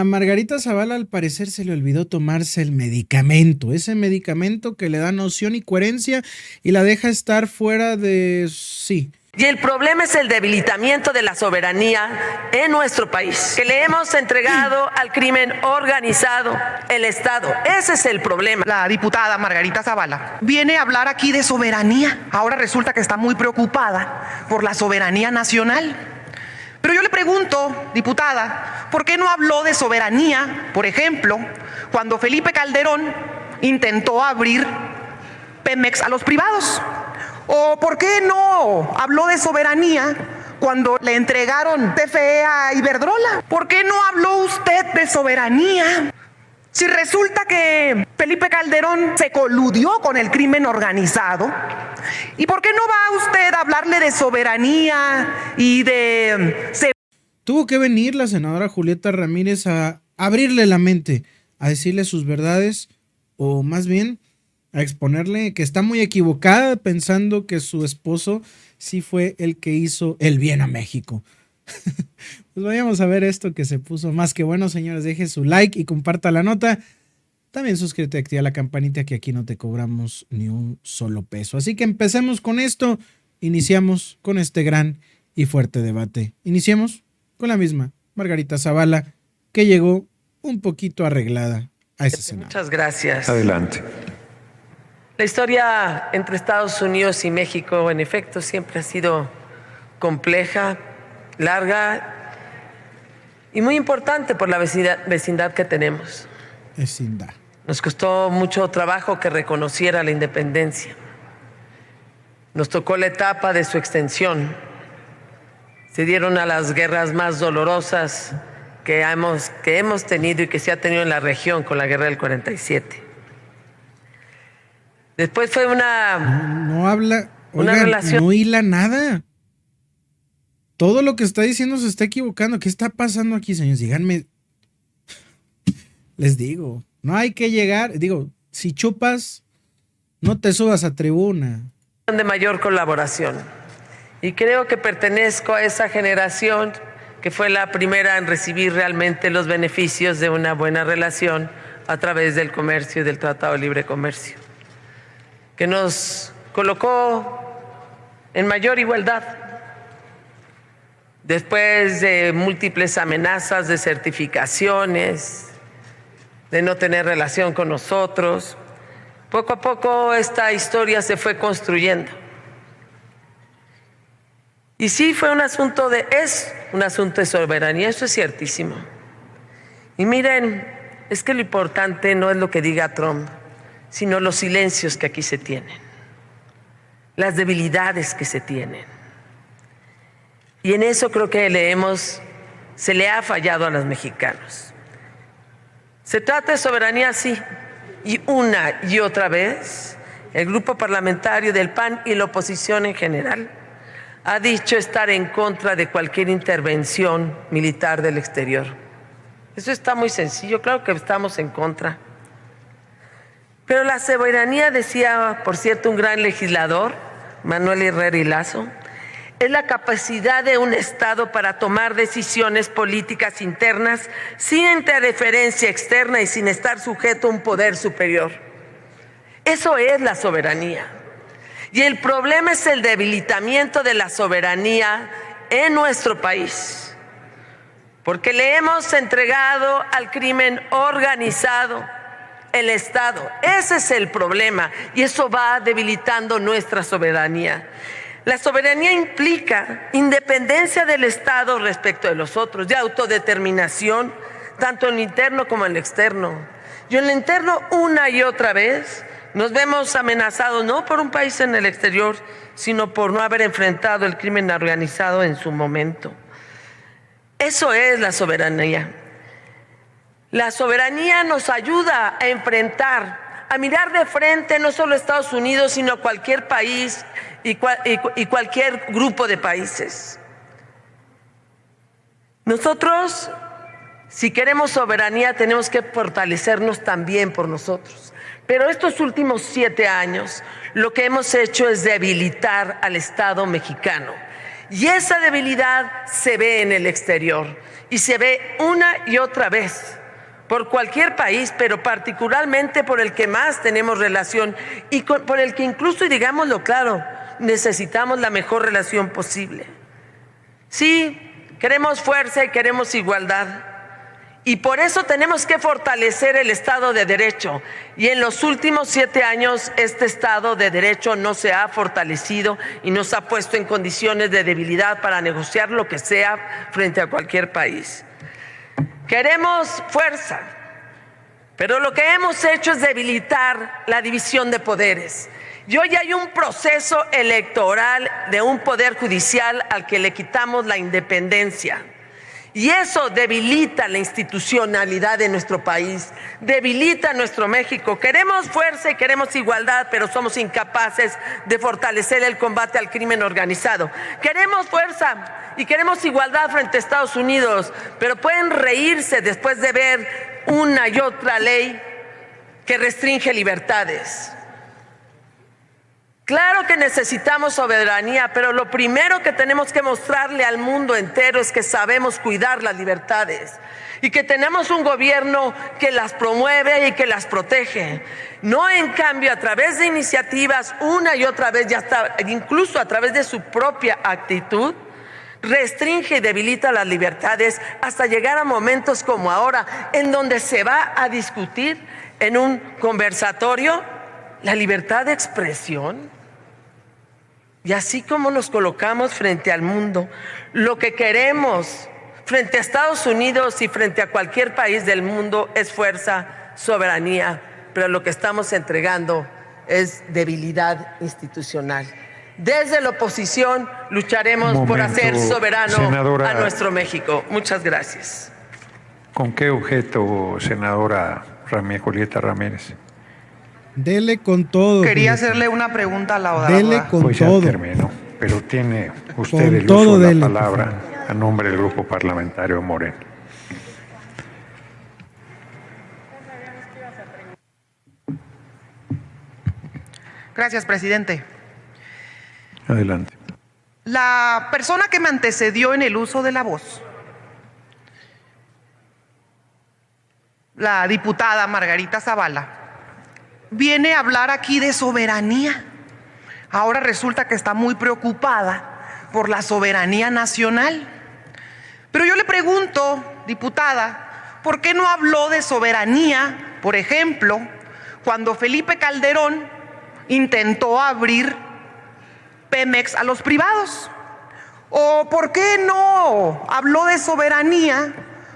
A Margarita Zavala al parecer se le olvidó tomarse el medicamento, ese medicamento que le da noción y coherencia y la deja estar fuera de sí. Y el problema es el debilitamiento de la soberanía en nuestro país, que le hemos entregado al crimen organizado, el Estado. Ese es el problema. La diputada Margarita Zavala viene a hablar aquí de soberanía. Ahora resulta que está muy preocupada por la soberanía nacional. Pero yo le pregunto, diputada, ¿por qué no habló de soberanía, por ejemplo, cuando Felipe Calderón intentó abrir Pemex a los privados? ¿O por qué no habló de soberanía cuando le entregaron TFE a Iberdrola? ¿Por qué no habló usted de soberanía si resulta que Felipe Calderón se coludió con el crimen organizado? ¿Y por qué no va usted a hablarle de soberanía y de... Tuvo que venir la senadora Julieta Ramírez a abrirle la mente, a decirle sus verdades, o más bien a exponerle que está muy equivocada pensando que su esposo sí fue el que hizo el bien a México. Pues vayamos a ver esto que se puso más que bueno, señores. Deje su like y comparta la nota. También suscríbete, activa la campanita, que aquí no te cobramos ni un solo peso. Así que empecemos con esto. Iniciamos con este gran y fuerte debate. Iniciemos con la misma Margarita Zavala, que llegó un poquito arreglada a ese Senado. Muchas gracias. Adelante. La historia entre Estados Unidos y México, en efecto, siempre ha sido compleja, larga y muy importante por la vecindad que tenemos. Vecindad. Nos costó mucho trabajo que reconociera la independencia. Nos tocó la etapa de su extensión. Se dieron a las guerras más dolorosas que hemos tenido y que se ha tenido en la región con la guerra del 47. Después fue No habla, oigan, relación. No hila nada. Todo lo que está diciendo se está equivocando. ¿Qué está pasando aquí, señores? Díganme. Les digo, no hay que llegar. Digo, si chupas, no te subas a tribuna. De mayor colaboración. Y creo que pertenezco a esa generación que fue la primera en recibir realmente los beneficios de una buena relación a través del comercio y del Tratado de Libre Comercio, que nos colocó en mayor igualdad. Después de múltiples amenazas de certificaciones, de no tener relación con nosotros, poco a poco esta historia se fue construyendo. Y sí, es un asunto de soberanía, eso es ciertísimo. Y miren, es que lo importante no es lo que diga Trump, sino los silencios que aquí se tienen, las debilidades que se tienen. Y en eso creo que se le ha fallado a los mexicanos. Se trata de soberanía, sí, y una y otra vez el grupo parlamentario del PAN y la oposición en general ha dicho estar en contra de cualquier intervención militar del exterior. Eso está muy sencillo, claro que estamos en contra. Pero la soberanía, decía, por cierto, un gran legislador, Manuel Herrera y Lazo, es la capacidad de un Estado para tomar decisiones políticas internas sin interferencia externa y sin estar sujeto a un poder superior. Eso es la soberanía. Y el problema es el debilitamiento de la soberanía en nuestro país, porque le hemos entregado al crimen organizado el Estado. Ese es el problema y eso va debilitando nuestra soberanía. La soberanía implica independencia del Estado respecto de los otros, de autodeterminación, tanto en lo interno como en lo externo. Y en lo interno, una y otra vez, nos vemos amenazados no por un país en el exterior, sino por no haber enfrentado el crimen organizado en su momento. Eso es la soberanía. La soberanía nos ayuda a enfrentar, a mirar de frente no solo a Estados Unidos, sino a cualquier país y cualquier grupo de países. Nosotros, si queremos soberanía, tenemos que fortalecernos también por nosotros. Pero estos últimos 7 años, lo que hemos hecho es debilitar al Estado mexicano. Y esa debilidad se ve en el exterior y se ve una y otra vez por cualquier país, pero particularmente por el que más tenemos relación y por el que incluso, y digámoslo claro, necesitamos la mejor relación posible. Sí, queremos fuerza y queremos igualdad. Y por eso tenemos que fortalecer el Estado de Derecho. Y en los últimos 7 años este Estado de Derecho no se ha fortalecido y nos ha puesto en condiciones de debilidad para negociar lo que sea frente a cualquier país. Queremos fuerza, pero lo que hemos hecho es debilitar la división de poderes. Y hoy hay un proceso electoral de un poder judicial al que le quitamos la independencia. Y eso debilita la institucionalidad de nuestro país, debilita nuestro México. Queremos fuerza y queremos igualdad, pero somos incapaces de fortalecer el combate al crimen organizado. Queremos fuerza y queremos igualdad frente a Estados Unidos, pero pueden reírse después de ver una y otra ley que restringe libertades. Claro que necesitamos soberanía, pero lo primero que tenemos que mostrarle al mundo entero es que sabemos cuidar las libertades y que tenemos un gobierno que las promueve y que las protege. No, en cambio, a través de iniciativas una y otra vez, y hasta incluso a través de su propia actitud, restringe y debilita las libertades hasta llegar a momentos como ahora, en donde se va a discutir en un conversatorio la libertad de expresión. Y así como nos colocamos frente al mundo, lo que queremos frente a Estados Unidos y frente a cualquier país del mundo es fuerza, soberanía, pero lo que estamos entregando es debilidad institucional. Desde la oposición lucharemos por hacer soberano senadora, a nuestro México. Muchas gracias. ¿Con qué objeto, senadora Julieta Ramírez? Dele con todo. Quería hacerle una pregunta a la oradora. Dele con pues todo. Ya terminó, pero tiene usted con el todo uso de dele, la palabra a nombre del Grupo Parlamentario Morena. Gracias, presidente. Adelante. La persona que me antecedió en el uso de la voz, la diputada Margarita Zavala, viene a hablar aquí de soberanía. Ahora resulta que está muy preocupada por la soberanía nacional. Pero yo le pregunto, diputada, ¿por qué no habló de soberanía, por ejemplo, cuando Felipe Calderón intentó abrir Pemex a los privados? ¿O por qué no habló de soberanía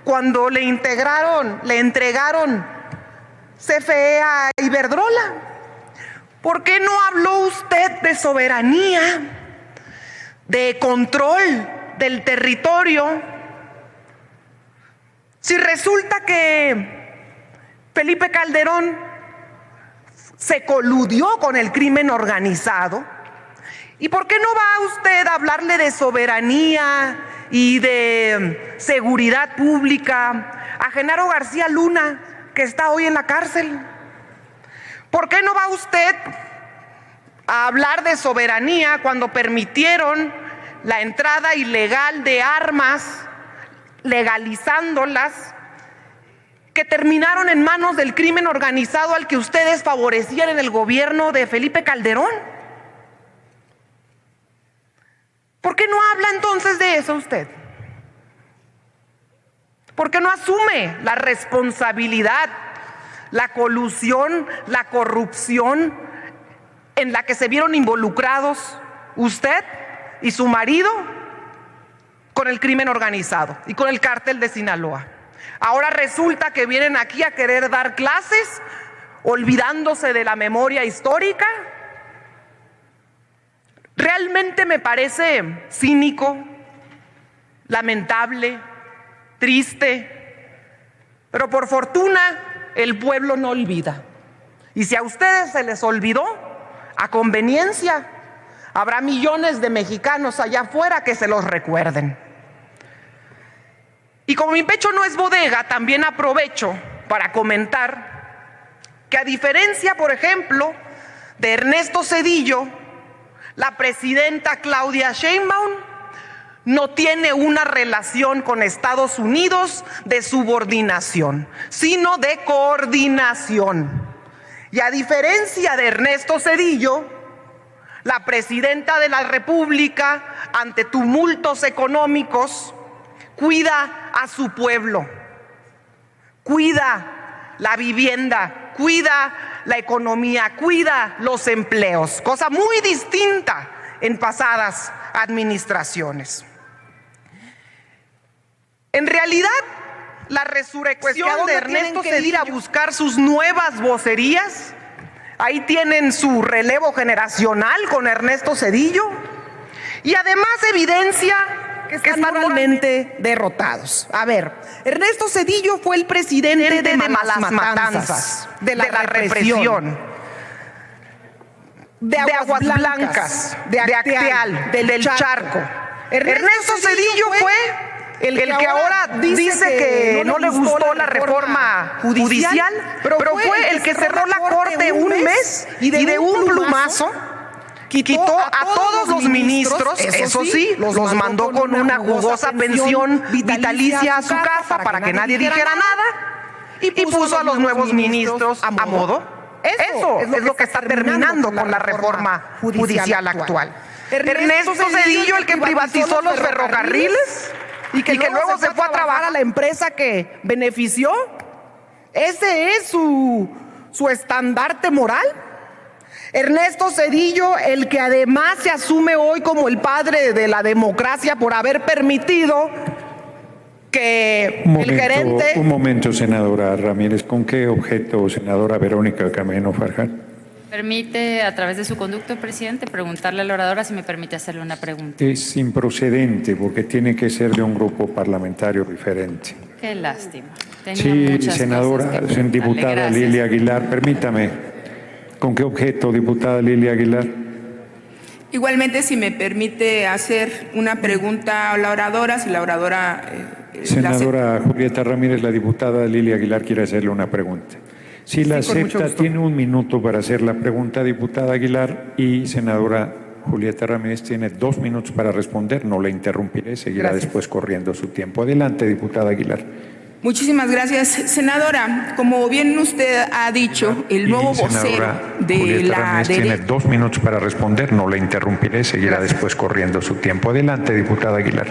cuando le entregaron CFE a Iberdrola? ¿Por qué no habló usted de soberanía, de control del territorio? Si resulta que Felipe Calderón se coludió con el crimen organizado, ¿y por qué no va usted a hablarle de soberanía y de seguridad pública a Genaro García Luna, que está hoy en la cárcel? ¿Por qué no va usted a hablar de soberanía cuando permitieron la entrada ilegal de armas, legalizándolas, que terminaron en manos del crimen organizado al que ustedes favorecían en el gobierno de Felipe Calderón? ¿Por qué no habla entonces de eso usted? ¿Por qué no asume la responsabilidad, la colusión, la corrupción en la que se vieron involucrados usted y su marido con el crimen organizado y con el cártel de Sinaloa? Ahora resulta que vienen aquí a querer dar clases, olvidándose de la memoria histórica. Realmente me parece cínico, lamentable, triste, pero por fortuna el pueblo no olvida. Y si a ustedes se les olvidó, a conveniencia, habrá millones de mexicanos allá afuera que se los recuerden. Y como mi pecho no es bodega, también aprovecho para comentar que, a diferencia, por ejemplo, de Ernesto Zedillo, la presidenta Claudia Sheinbaum no tiene una relación con Estados Unidos de subordinación, sino de coordinación. Y a diferencia de Ernesto Zedillo, la presidenta de la República, ante tumultos económicos, cuida a su pueblo, cuida la vivienda, cuida la economía, cuida los empleos, cosa muy distinta en pasadas administraciones. En realidad, la resurrección de Ernesto Zedillo a buscar sus nuevas vocerías, ahí tienen su relevo generacional con Ernesto Zedillo, y además evidencia que están moralmente derrotados. A ver, Ernesto Zedillo fue el presidente de Malas Matanzas, de la represión, de Aguas Blancas, de Acteal, del Charco. Ernesto Zedillo fue el que ahora dice que no le gustó la reforma judicial, pero fue el que cerró la corte un mes y de un plumazo quitó a todos los ministros, eso sí, los mandó con una jugosa pensión vitalicia a su casa para que nadie dijera nada y puso a los nuevos ministros a modo. Eso es lo que está terminando con la reforma judicial actual. Ernesto Zedillo, el que privatizó los ferrocarriles y que luego se fue a trabajar a la empresa que benefició, ese es su estandarte moral. Ernesto Zedillo, el que además se asume hoy como el padre de la democracia por haber permitido que el gerente... Un momento, senadora Ramírez. ¿Con qué objeto, senadora Verónica Camino Farján? Permite, a través de su conducto, presidente, preguntarle a la oradora si me permite hacerle una pregunta. Es improcedente porque tiene que ser de un grupo parlamentario diferente. Qué lástima. Tenía Sí, muchas senadora, cosas que preguntarle. diputada Gracias. Lilia Aguilar, permítame. ¿Con qué objeto, diputada Lilia Aguilar? Igualmente, si me permite hacer una pregunta a la oradora, si la oradora... Senadora Julieta Ramírez, la diputada Lilia Aguilar quiere hacerle una pregunta. Si la con mucho acepta, gusto. tiene un minuto para hacer la pregunta, diputada Aguilar, y senadora Julieta Ramírez tiene 2 minutos para responder. No la interrumpiré, seguirá Gracias. después corriendo su tiempo. Adelante, diputada Aguilar. Muchísimas gracias, senadora. Como bien usted ha dicho, el nuevo Y vocero senadora de Julieta la Ramírez tiene derecha... 2 minutos para responder. No la interrumpiré, seguirá después corriendo su tiempo. Adelante, diputada Aguilar.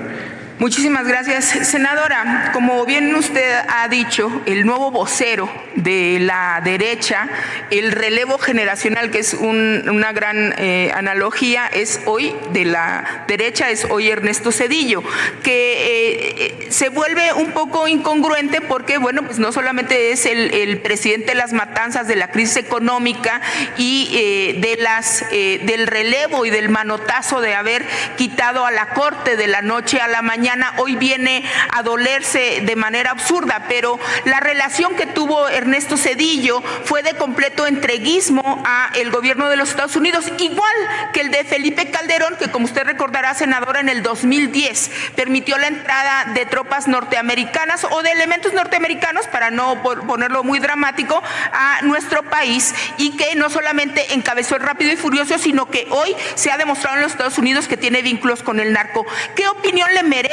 Muchísimas gracias, senadora. Como bien usted ha dicho, el nuevo vocero de la derecha, el relevo generacional, que es una gran analogía, es hoy de la derecha, es hoy Ernesto Zedillo, que se vuelve un poco incongruente porque, bueno, pues no solamente es el presidente de las matanzas, de la crisis económica y del relevo y del manotazo de haber quitado a la corte de la noche a la mañana, hoy viene a dolerse de manera absurda, pero la relación que tuvo Ernesto Zedillo fue de completo entreguismo a el gobierno de los Estados Unidos, igual que el de Felipe Calderón, que como usted recordará, senadora, en el 2010 permitió la entrada de tropas norteamericanas o de elementos norteamericanos, para no ponerlo muy dramático, a nuestro país, y que no solamente encabezó el Rápido y Furioso, sino que hoy se ha demostrado en los Estados Unidos que tiene vínculos con el narco. ¿Qué opinión le merece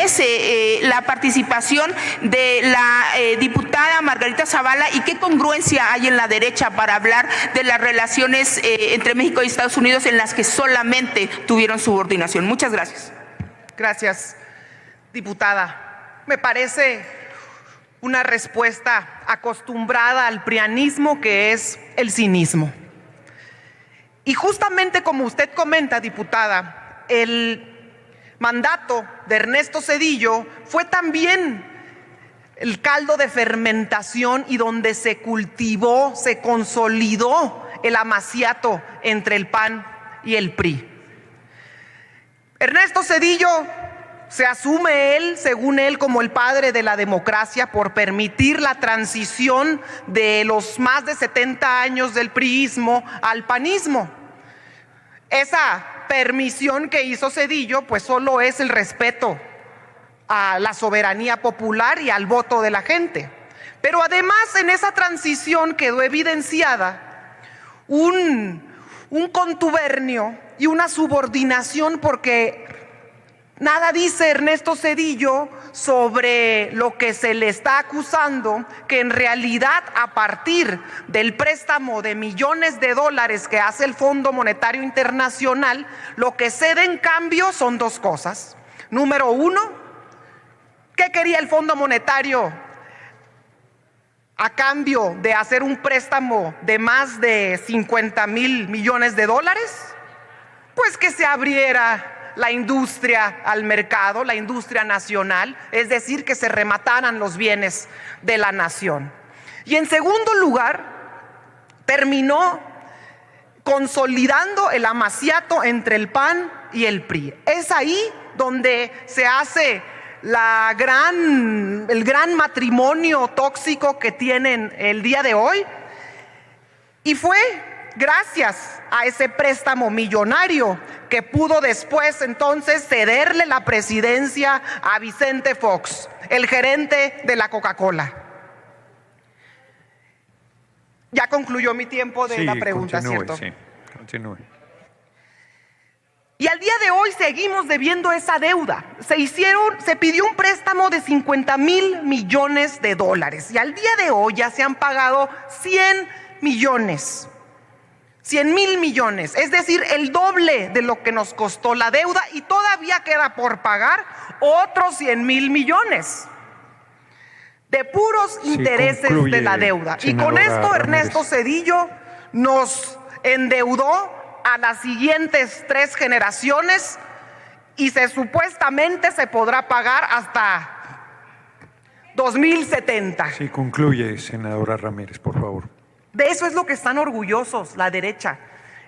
la participación de la diputada Margarita Zavala y qué congruencia hay en la derecha para hablar de las relaciones entre México y Estados Unidos en las que solamente tuvieron subordinación? Muchas gracias. Gracias, diputada. Me parece una respuesta acostumbrada al prianismo, que es el cinismo. Y justamente como usted comenta, diputada, el mandato de Ernesto Zedillo fue también el caldo de fermentación y donde se cultivó, se consolidó el amaciato entre el PAN y el PRI. Ernesto Zedillo se asume según él, como el padre de la democracia por permitir la transición de los más de 70 años del priismo al panismo. Esa permisión que hizo Zedillo, pues solo es el respeto a la soberanía popular y al voto de la gente. Pero además en esa transición quedó evidenciada un contubernio y una subordinación, porque Nada dice Ernesto Zedillo sobre lo que se le está acusando, que en realidad a partir del préstamo de millones de dólares que hace el Fondo Monetario Internacional, lo que cede en cambio son dos cosas. Número uno, ¿qué quería el Fondo Monetario a cambio de hacer un préstamo de más de 50,000 millones de dólares? Pues que se abriera la industria al mercado, la industria nacional, es decir, que se remataran los bienes de la nación. Y en segundo lugar, terminó consolidando el amaciato entre el PAN y el PRI. Es ahí donde se hace el gran matrimonio tóxico que tienen el día de hoy. Y fue gracias a ese préstamo millonario que pudo después entonces cederle la presidencia a Vicente Fox, el gerente de la Coca-Cola. Ya concluyó mi tiempo de la pregunta, ¿cierto? Sí, continúe. Y al día de hoy seguimos debiendo esa deuda. Se pidió un préstamo de 50,000 millones de dólares y al día de hoy ya se han pagado 100 millones. 100,000 millones, es decir, el doble de lo que nos costó la deuda y todavía queda por pagar otros 100,000 millones de puros intereses de la deuda. Y con esto Ernesto Zedillo nos endeudó a las siguientes 3 generaciones y supuestamente se podrá pagar hasta 2070. Sí, concluye, senadora Ramírez, por favor. De eso es lo que están orgullosos la derecha.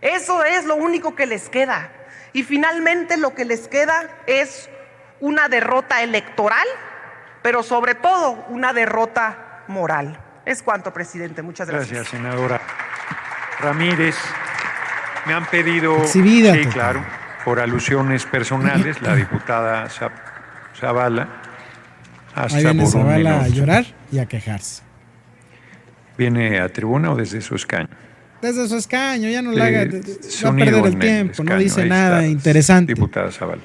Eso es lo único que les queda. Y finalmente lo que les queda es una derrota electoral, pero sobre todo una derrota moral. Es cuanto, presidente. Muchas gracias. Gracias, senadora Ramírez. Me han pedido, Exhibida, sí, claro, por alusiones personales, la diputada Zavala. Hasta ahí viene por un Zavala a minuto. llorar y a quejarse. ¿Viene a tribuna o desde su escaño? Desde su escaño, ya no la haga, va a Sonido perder el en tiempo, no escaño, dice ahí nada está, interesante. Diputada Zavala.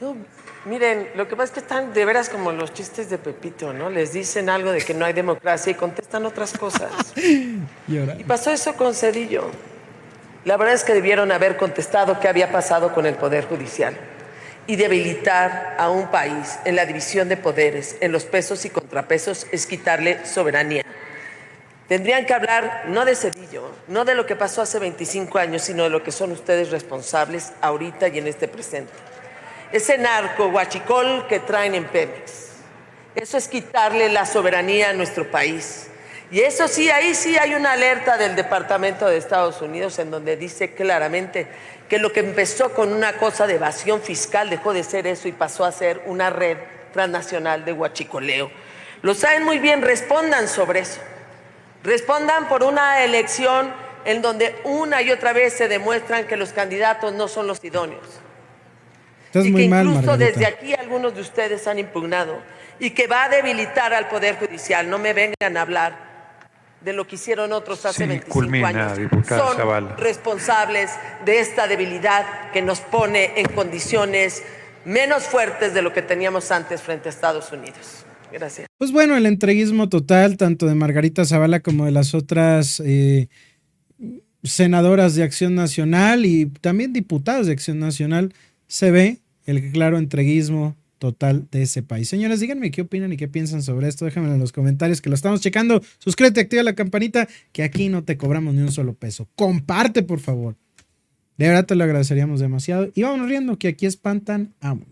No, miren, lo que pasa es que están de veras como los chistes de Pepito, ¿no? Les dicen algo de que no hay democracia y contestan otras cosas. Llora. Y pasó eso con Zedillo. La verdad es que debieron haber contestado qué había pasado con el Poder Judicial y debilitar a un país en la división de poderes, en los pesos y contrapesos, es quitarle soberanía. Tendrían que hablar no de Zedillo, no de lo que pasó hace 25 años, sino de lo que son ustedes responsables ahorita y en este presente. Ese narco huachicol que traen en Pemex, eso es quitarle la soberanía a nuestro país. Y eso sí, ahí sí hay una alerta del Departamento de Estados Unidos en donde dice claramente que lo que empezó con una cosa de evasión fiscal dejó de ser eso y pasó a ser una red transnacional de huachicoleo. Lo saben muy bien, respondan sobre eso. Respondan por una elección en donde una y otra vez se demuestran que los candidatos no son los idóneos. Estás Y muy que mal, incluso Margarita. desde aquí algunos de ustedes han impugnado y que va a debilitar al Poder Judicial. No me vengan a hablar de lo que hicieron otros hace 25 culmina, años. diputada Son Zavala. responsables de esta debilidad que nos pone en condiciones menos fuertes de lo que teníamos antes frente a Estados Unidos. Gracias. Pues bueno, el entreguismo total, tanto de Margarita Zavala como de las otras senadoras de Acción Nacional y también diputadas de Acción Nacional, se ve el claro entreguismo total de ese país. Señores, díganme qué opinan y qué piensan sobre esto. Déjenmelo en los comentarios que lo estamos checando. Suscríbete, activa la campanita, que aquí no te cobramos ni un solo peso. Comparte, por favor. De verdad te lo agradeceríamos demasiado. Y vámonos riendo, que aquí espantan a uno.